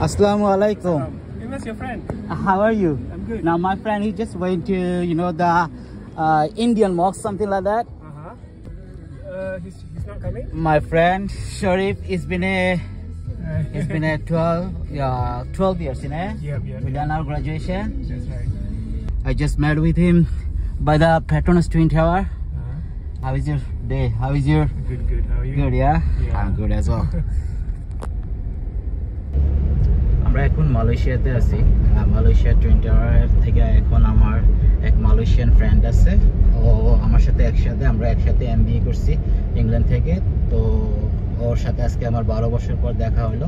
Assalamu alaikum. Hey, where's your friend? How are you? I'm good. Now my friend, he just went to, the Indian mosque, something like that. He's not coming? My friend Sharif, it's been a 12 years, we done our graduation. That's right. I just met with him by the Petronas Twin Tower. How is your day? How is your... Good. How are you? Good, yeah? I'm good as well. আমরা এখন মালয়েশিয়াতে আছি। Malaysia twin tower থেকে এখন আমার এক Malaysian friend আছে, ও আমার সাথে আমরা একসাথে MBA করছি ইংল্যান্ড থেকে। তো ওর সাথে আজকে আমার 12 বছর পর দেখা হলো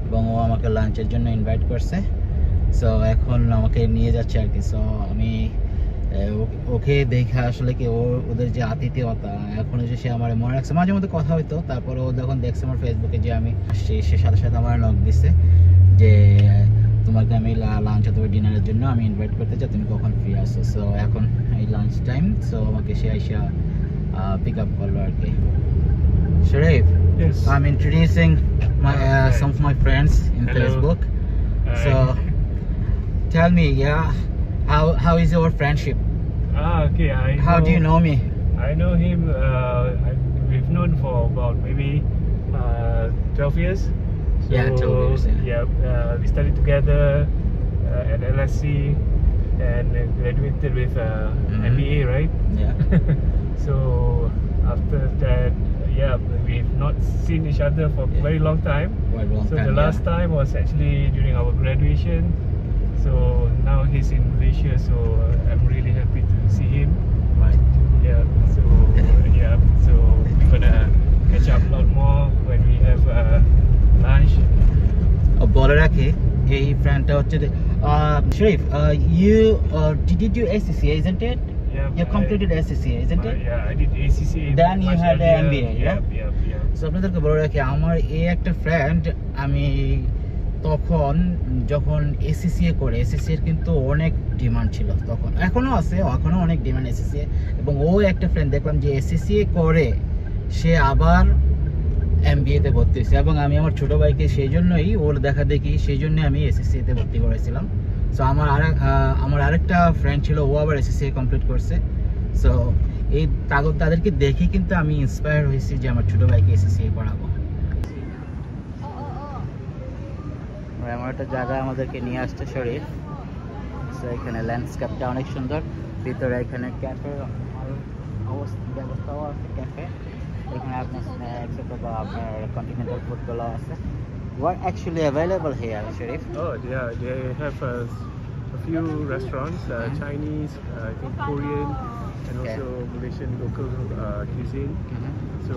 এবং ও আমাকে লাঞ্চের জন্য ইনভাইট করছে। সো এখন আমাকে নিয়ে যাচ্ছে আর কি। সো আমি ওকে দেখে আসলে কি ওদের যে আতিথেয়তা, এখন যে সে আমার মনে রাখছে, মাঝে মধ্যে কথা হইতো, তারপরে ও যখন দেখছে আমার ফেসবুকে যে আমি আসছি, সে সাথে সাথে আমার নক দিচ্ছে যে তোমাকে আমি লাঞ্চ অথবা ডিনারের জন্য আমি ইনভাইট করতে চাই, তুমি কখন ফ্রি আসো। সো এখন এই লাঞ্চ টাইম, সো আমাকে সে আইসা পিক আপ করলো আর কি। Sharif, yes. I'm introducing some of my friends in Hello. Facebook. So tell me, how is your friendship? Okay. How do you know me? I know him. We've known for about maybe 12 years. So, 12 years. We studied together at LSC and graduated with MBA, right? Yeah. So after that, we've not seen each other for a very long time. Quite a long So time, the last time was actually during our graduation. So now he's in Malaysia, so I'm really happy to see him. Right. So we're gonna catch up a lot more when we have lunch. বলে রাখি এই ফ্রেন্ডটা hচ্ছে Sharif, you did you do ACCA, isn't it? You completed ACCA, isn't it? Yeah, I did ACCA. Then you had the MBA, yeah? Yeah. So আপনাদেরকে বলে রাখি, আমার এই একটা friend, আমি তখন যখন ACCA করে, ACCA এর কিন্তু অনেক ডিমান্ড ছিল তখন, এখনো অনেক ডিমান্ড ACCA, এবং ও একটা ফ্রেন্ড দেখলাম যে ACCA করে সে আবার MBA তে ভর্তি হয়েছে, এবং আমি আমার ছোট ভাইকে সেই জন্যই ওর দেখা দেখি সেই জন্য আমি ACCA তে ভর্তি করেছিলাম। সো আমার আরেকটা ফ্রেন্ড ছিল, ও আবার ACCA কমপ্লিট করছে। সো এই তাদেরকে দেখি কিন্তু আমি ইন্সপায়ার হয়েছি যে আমার ছোট ভাইকে ACCA পড়াবো। আমার একটা জায়গা আমাদেরকে নিয়ে আসছে শরীফ। সো এখানে ল্যান্ডস্কেপটা অনেক সুন্দর, ভিতরে এখানে ক্যাফে ব্যবস্থাও আছে, ক্যাফে, এখানে আপনার স্ন্যাক্স অথবা আপনার কন্টিনেন্টাল ফুডগুলো আছে। What actually available here, Sharif? Oh, yeah, they have a few restaurants, Chinese, I think Korean, and also Malaysian local cuisine. So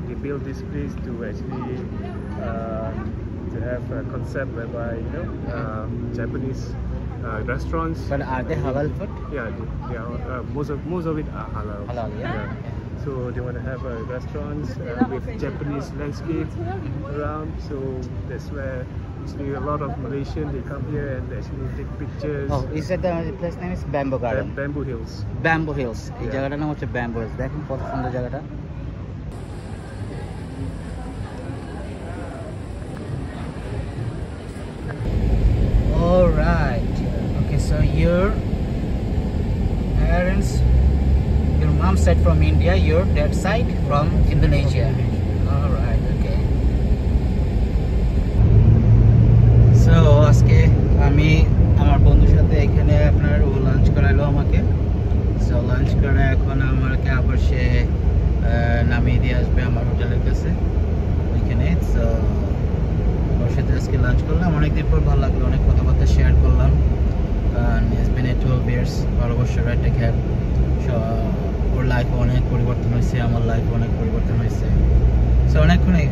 they built this place to actually to have a concept whereby Japanese restaurants. But are they halal food? Yeah, they are. Most of it are halal. Halal, yeah. So they want to have restaurants with Japanese landscape around. So that's where actually a lot of Malaysians, they come here and they actually take pictures. Oh, you said the place name is Bamboo Garden? Bamboo Hills. Bamboo Hills. এই জায়গাটার নাম হচ্ছে Bamboo Hills। দেখুন কত সুন্দর জায়গাটা। All right. Okay, so your parents, your mom side from India, your dad side from Indonesia. All right, okay. So আজকে আমি আমার বন্ধুর সাথে এখানে আপনার ও লাঞ্চ করাইলো আমাকে। সো লাঞ্চ করে এখন আমাকে আবার সে নামিয়ে দিয়ে আসবে আমার হোটেলের কাছে ওইখানে। সো ওর সাথে আজকে লাঞ্চ করলাম, অনেকদিন পর ভালো লাগলো, অনেক কথাবার্তা শেয়ার করলাম। It's been 12 years, 12 বছর একটা গ্যাপ। ওর লাইফে অনেক পরিবর্তন হয়েছে, আমার লাইফে অনেক পরিবর্তন হয়েছে। সো অনেকক্ষণই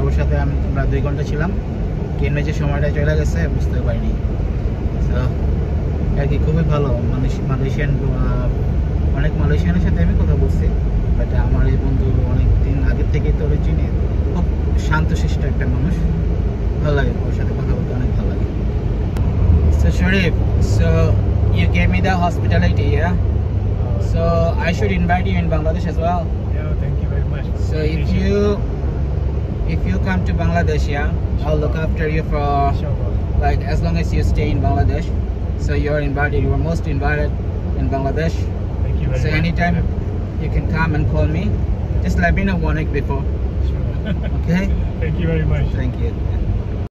ওর সাথে আমরা 2 ঘন্টা ছিলাম, কেমনে যে সময়টা চলে গেছে বুঝতে পারিনি। সো আর কি খুবই ভালো মালয়েশিয়ান, অনেক মালয়েশিয়ানের সাথে আমি কথা বলছি, বাট আমার এই বন্ধু অনেকদিন আগের থেকেই তো চিনি, খুব শান্তশিষ্ট একটা মানুষ, ভালো লাগে ওর সাথে কথা বলতে, অনেক ভালো লাগে। So Sharif, so you gave me the hospitality, yeah? So I should invite you in Bangladesh as well. Yeah, thank you very much. So if if you come to Bangladesh, yeah, I'll look after you for Inshallah. like as long as you stay in Bangladesh. So you're invited. You are most invited in Bangladesh. Thank you very So much. anytime you can come and call me. Just let me know 1 week before. Sure. Okay. Thank you very much. Thank you.